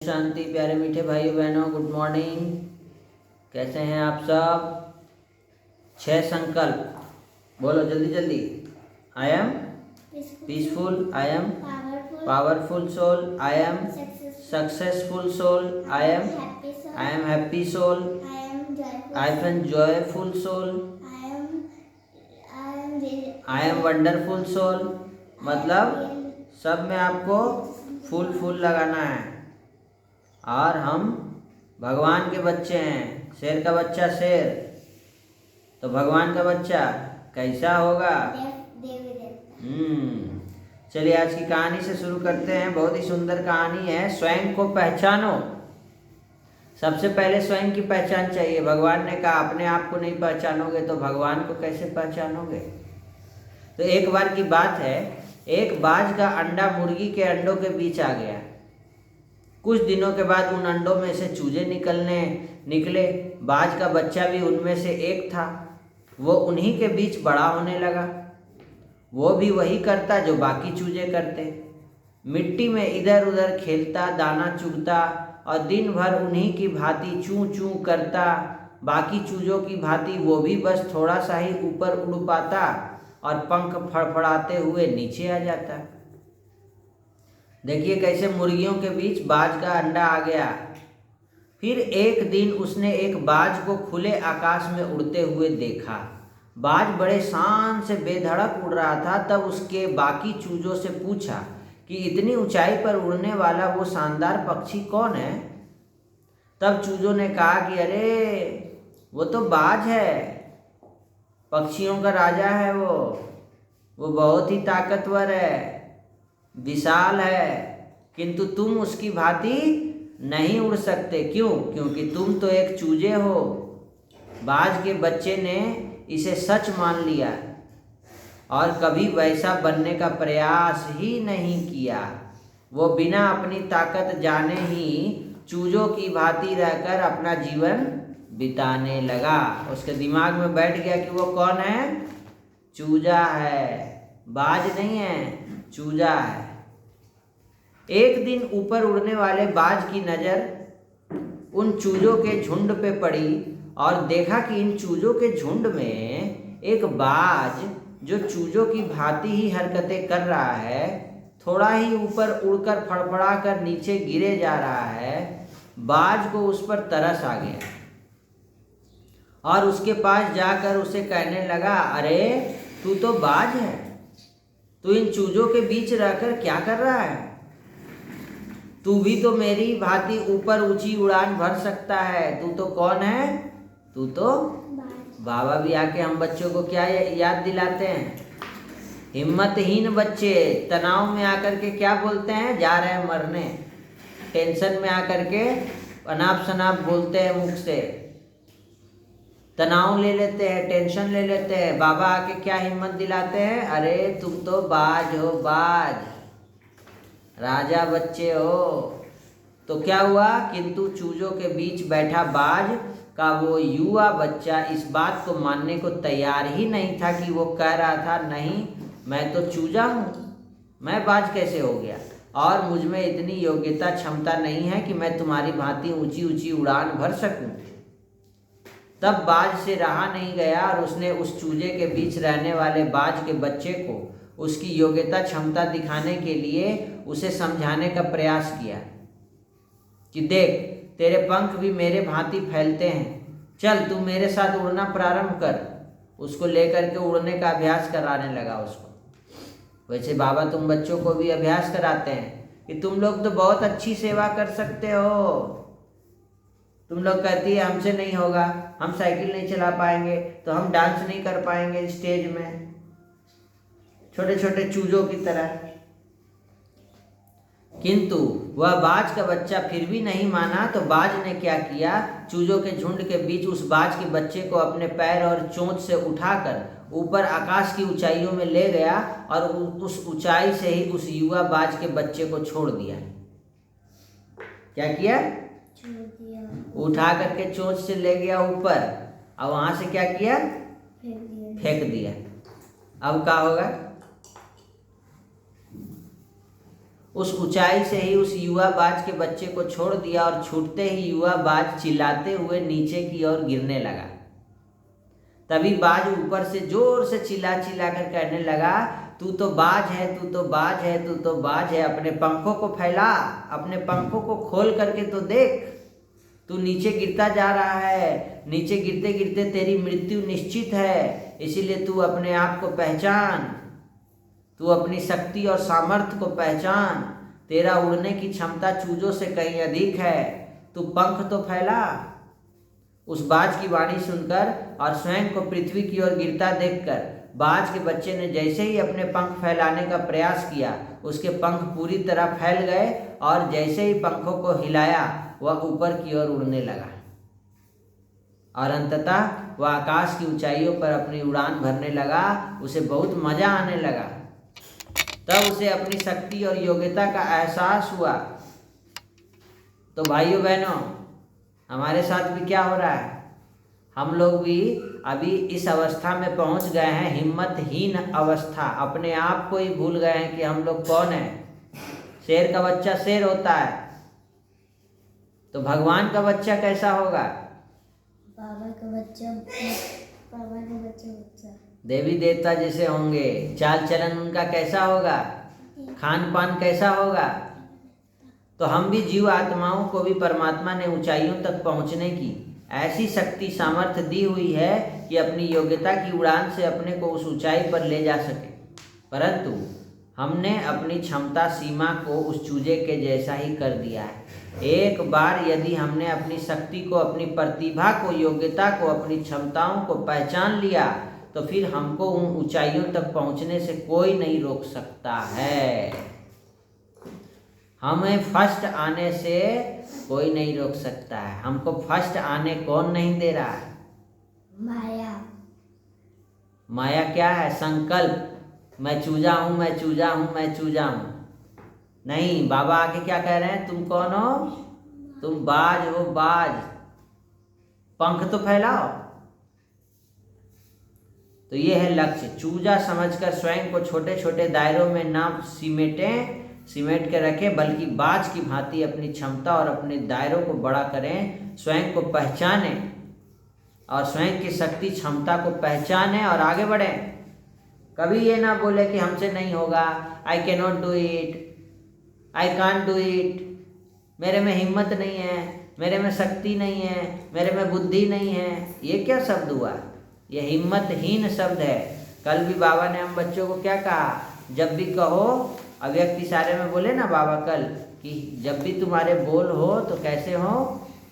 शांति। प्यारे मीठे भाइयों बहनों, गुड मॉर्निंग। कैसे हैं आप सब? 6 संकल्प बोलो जल्दी जल्दी। I am peaceful, I am powerful soul, I am successful soul, I am happy soul, I am joyful soul, I am wonderful soul. मतलब सब में आपको फूल फूल लगाना है। और हम भगवान के बच्चे हैं। शेर का बच्चा शेर, तो भगवान का बच्चा कैसा होगा? चलिए आज की कहानी से शुरू करते हैं। बहुत ही सुंदर कहानी है। स्वयं को पहचानो। सबसे पहले स्वयं की पहचान चाहिए। भगवान ने कहा अपने आप को नहीं पहचानोगे तो भगवान को कैसे पहचानोगे? तो एक बार की बात है, एक बाज का अंडा मुर्गी के अंडों के बीच आ गया। कुछ दिनों के बाद उन अंडों में से चूजे निकले। बाज का बच्चा भी उनमें से एक था। वो उन्हीं के बीच बड़ा होने लगा। वो भी वही करता जो बाकी चूजे करते। मिट्टी में इधर उधर खेलता, दाना चुगता और दिन भर उन्हीं की भांति चूं चूं करता। बाकी चूजों की भांति वो भी बस थोड़ा सा ही ऊपर उड़ पाता और पंख फड़फड़ाते हुए नीचे आ जाता। देखिए कैसे मुर्गियों के बीच बाज का अंडा आ गया। फिर एक दिन उसने एक बाज को खुले आकाश में उड़ते हुए देखा। बाज बड़े शान से बेधड़क उड़ रहा था। तब उसके बाकी चूजों से पूछा कि इतनी ऊंचाई पर उड़ने वाला वो शानदार पक्षी कौन है? तब चूजों ने कहा कि अरे वो तो बाज है, पक्षियों का राजा है। वो बहुत ही ताकतवर है, विशाल है, किंतु तुम उसकी भांति नहीं उड़ सकते। क्यों? क्योंकि तुम तो एक चूजे हो। बाज के बच्चे ने इसे सच मान लिया और कभी वैसा बनने का प्रयास ही नहीं किया। वो बिना अपनी ताकत जाने ही चूजों की भांति रहकर अपना जीवन बिताने लगा। उसके दिमाग में बैठ गया कि वो कौन है? चूजा है, बाज नहीं है, चूजा है। एक दिन ऊपर उड़ने वाले बाज की नज़र उन चूजों के झुंड पे पड़ी और देखा कि इन चूजों के झुंड में एक बाज जो चूजों की भांति ही हरकतें कर रहा है, थोड़ा ही ऊपर उड़कर फड़फड़ा कर नीचे गिरे जा रहा है। बाज को उस पर तरस आ गया और उसके पास जाकर उसे कहने लगा, अरे तू तो बाज है, तू इन चूजों के बीच रहकर क्या कर रहा है? तू भी तो मेरी भांति ऊपर ऊंची उड़ान भर सकता है। तू तो कौन है? तू तो बाबा भी आके हम बच्चों को क्या याद दिलाते हैं? हिम्मतहीन बच्चे तनाव में आकर के क्या बोलते हैं? जा रहे हैं मरने। टेंशन में आकर के अनाप शनाप बोलते हैं, मुख से तनाव ले लेते हैं, टेंशन ले लेते हैं। बाबा आके क्या हिम्मत दिलाते हैं? अरे तुम तो बाज हो, बाज, राजा बच्चे हो। तो क्या हुआ? किंतु चूजों के बीच बैठा बाज का वो युवा बच्चा इस बात को मानने को तैयार ही नहीं था कि वो कह रहा था, नहीं मैं तो चूजा हूँ, मैं बाज कैसे हो गया? और मुझ में इतनी योग्यता क्षमता नहीं है कि मैं तुम्हारी भांति ऊंची ऊंची उड़ान भर सकूं। तब बाज से रहा नहीं गया और उसने उस चूजे के बीच रहने वाले बाज के बच्चे को उसकी योग्यता क्षमता दिखाने के लिए उसे समझाने का प्रयास किया कि देख तेरे पंख भी मेरे भांति फैलते हैं, चल तू मेरे साथ उड़ना प्रारंभ कर। उसको लेकर के उड़ने का अभ्यास कराने लगा उसको। वैसे बाबा तुम बच्चों को भी अभ्यास कराते हैं कि तुम लोग तो बहुत अच्छी सेवा कर सकते हो। तुम लोग कहती है हमसे नहीं होगा, हम साइकिल नहीं चला पाएंगे, तो हम डांस नहीं कर पाएंगे स्टेज में, छोटे छोटे चूजों की तरह। किंतु वह बाज का बच्चा फिर भी नहीं माना। तो बाज ने क्या किया? चूजों के झुंड के बीच उस बाज के बच्चे को अपने पैर और चोंच से उठाकर ऊपर आकाश की ऊंचाइयों में ले गया और उस ऊंचाई से ही उस युवा बाज के बच्चे को छोड़ दिया। क्या किया? उठा करके चोंच से ले गया ऊपर और वहां से क्या किया? फेंक दिया। अब क्या होगा? उस ऊंचाई से ही उस युवा बाज के बच्चे को छोड़ दिया और छूटते ही युवा बाज चिल्लाते हुए नीचे की ओर गिरने लगा। तभी बाज ऊपर से जोर से चिल्ला चिल्ला कर कहने लगा, तू तो बाज है, तू तो बाज है, तू तो बाज है, अपने पंखों को फैला, अपने पंखों को खोल करके तो देख, तू नीचे गिरता जा रहा है, नीचे गिरते गिरते तेरी मृत्यु निश्चित है, इसीलिए तू अपने आप को पहचान, तू अपनी शक्ति और सामर्थ्य को पहचान, तेरा उड़ने की क्षमता चूजों से कहीं अधिक है, तू पंख तो फैला। उस बाज की वाणी सुनकर और स्वयं को पृथ्वी की ओर गिरता देखकर बाज के बच्चे ने जैसे ही अपने पंख फैलाने का प्रयास किया, उसके पंख पूरी तरह फैल गए और जैसे ही पंखों को हिलाया वह ऊपर की ओर उड़ने लगा और अंततः वह आकाश की ऊंचाइयों पर अपनी उड़ान भरने लगा। उसे बहुत मजा आने लगा। तब उसे अपनी शक्ति और योग्यता का एहसास हुआ। तो भाइयों बहनों, हमारे साथ भी क्या हो रहा है, हम लोग भी अभी इस अवस्था में पहुंच गए हैं, हिम्मतहीन अवस्था। अपने आप को ही भूल गए हैं कि हम लोग कौन हैं। शेर का बच्चा शेर होता है, तो भगवान का बच्चा कैसा होगा? बाबा का बच्चा बच्चा। देवी देवता जैसे होंगे। चाल चलन उनका कैसा होगा? खान पान कैसा होगा? तो हम भी जीव आत्माओं को भी परमात्मा ने ऊंचाइयों तक पहुंचने की ऐसी शक्ति सामर्थ्य दी हुई है कि अपनी योग्यता की उड़ान से अपने को उस ऊंचाई पर ले जा सके। परंतु हमने अपनी क्षमता सीमा को उस चूजे के जैसा ही कर दिया है। एक बार यदि हमने अपनी शक्ति को, अपनी प्रतिभा को, योग्यता को, अपनी क्षमताओं को पहचान लिया तो फिर हमको उन ऊंचाइयों तक पहुंचने से कोई नहीं रोक सकता है। हमें फर्स्ट आने से कोई नहीं रोक सकता है। हमको फर्स्ट आने कौन नहीं दे रहा है? माया। माया क्या है? संकल्प। मैं चूजा हूँ, मैं चूजा हूँ, मैं चूजा हूँ। नहीं, बाबा आके क्या कह रहे हैं? तुम कौन हो? तुम बाज हो, बाज। पंख तो फैलाओ। तो ये है लक्ष्य। चूजा समझकर स्वयं को छोटे छोटे दायरों में ना सिमेट के रखें, बल्कि बाज की भांति अपनी क्षमता और अपने दायरों को बड़ा करें, स्वयं को पहचानें और स्वयं की शक्ति क्षमता को पहचानें और आगे बढ़ें। कभी ये ना बोले कि हमसे नहीं होगा, I can not do it, I can't do it, मेरे में हिम्मत नहीं है, मेरे में शक्ति नहीं है, मेरे में बुद्धि नहीं है। ये क्या शब्द हुआ? ये हिम्मतहीन शब्द है। कल भी बाबा ने हम बच्चों को क्या कहा? जब भी कहो, अव्यक्त इशारे में बोले ना बाबा कल कि जब भी तुम्हारे बोल हो तो कैसे हो?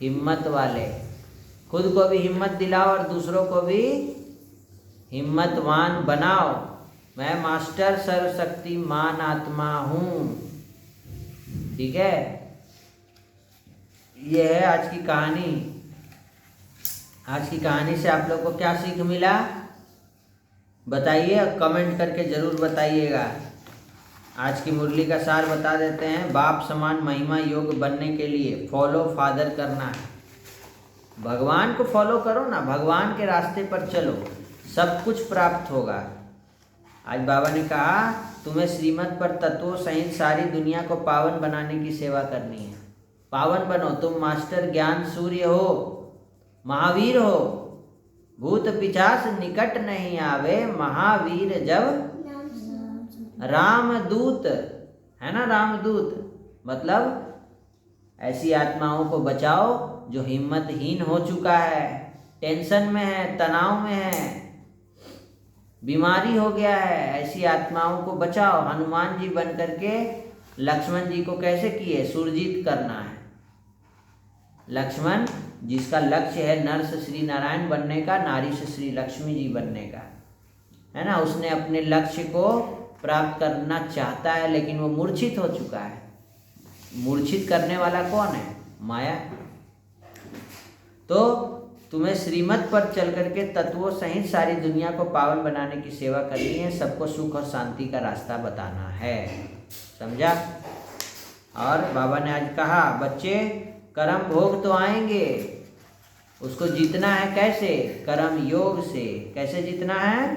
हिम्मत वाले। खुद को भी हिम्मत दिलाओ और दूसरों को भी हिम्मतवान बनाओ। मैं मास्टर सर्वशक्तिमान आत्मा हूँ। ठीक है, ये है आज की कहानी। आज की कहानी से आप लोग को क्या सीख मिला बताइए, कमेंट करके ज़रूर बताइएगा। आज की मुरली का सार बता देते हैं। बाप समान महिमा योग बनने के लिए फॉलो फादर करना है। भगवान को फॉलो करो ना, भगवान के रास्ते पर चलो, सब कुछ प्राप्त होगा। आज बाबा ने कहा तुम्हें श्रीमत पर तत्वों सहित सारी दुनिया को पावन बनाने की सेवा करनी है। पावन बनो, तुम मास्टर ज्ञान सूर्य हो, महावीर हो। भूत पिशाच निकट नहीं आवे, महावीर जब रामदूत है ना। रामदूत मतलब ऐसी आत्माओं को बचाओ जो हिम्मतहीन हो चुका है, टेंशन में है, तनाव में है, बीमारी हो गया है। ऐसी आत्माओं को बचाओ। हनुमान जी बन करके लक्ष्मण जी को कैसे किए? सुरजीत करना है। लक्ष्मण जिसका लक्ष्य है नर से श्री नारायण बनने का, नारी से श्री लक्ष्मी जी बनने का, है ना। उसने अपने लक्ष्य को प्राप्त करना चाहता है, लेकिन वो मूर्छित हो चुका है। मूर्छित करने वाला कौन है? माया। तो तुम्हें श्रीमत पर चल करके तत्वों सहित सारी दुनिया को पावन बनाने की सेवा करनी है, सबको सुख और शांति का रास्ता बताना है। समझा? और बाबा ने आज कहा बच्चे कर्म भोग तो आएंगे, उसको जीतना है कैसे? कर्म योग से। कैसे जीतना है?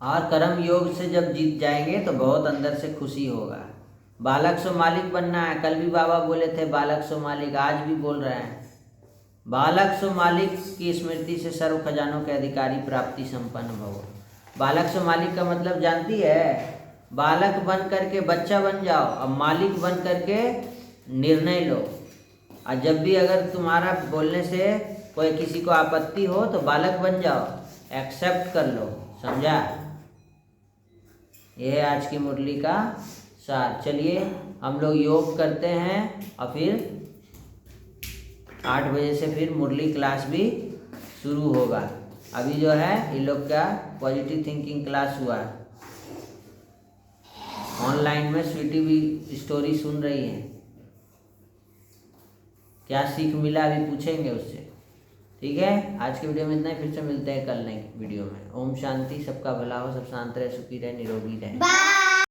और कर्म योग से जब जीत जाएंगे तो बहुत अंदर से खुशी होगा। बालक सो मालिक बनना है। कल भी बाबा बोले थे बालक सो मालिक, आज भी बोल रहे हैं बालक सो मालिक की स्मृति से सर्व खजानों के अधिकारी प्राप्ति संपन्न भवो। बालक सो मालिक का मतलब जानती है? बालक बन करके बच्चा बन जाओ, अब मालिक बन करके निर्णय लो। और जब भी अगर तुम्हारा बोलने से कोई किसी को आपत्ति हो तो बालक बन जाओ, एक्सेप्ट कर लो। समझा? यह है आज की मुरली का सार। चलिए हम लोग योग करते हैं और फिर 8 बजे से फिर मुरली क्लास भी शुरू होगा। अभी जो है ये लोग का पॉजिटिव थिंकिंग क्लास हुआ है ऑनलाइन में। स्वीटी भी स्टोरी सुन रही है, क्या सीख मिला अभी पूछेंगे उससे। ठीक है, आज के वीडियो में इतना ही। फिर से मिलते हैं कल नई वीडियो में। ओम शांति। सबका भला हो, सब शांत रहे, सुखी रहे, निरोगी रहे।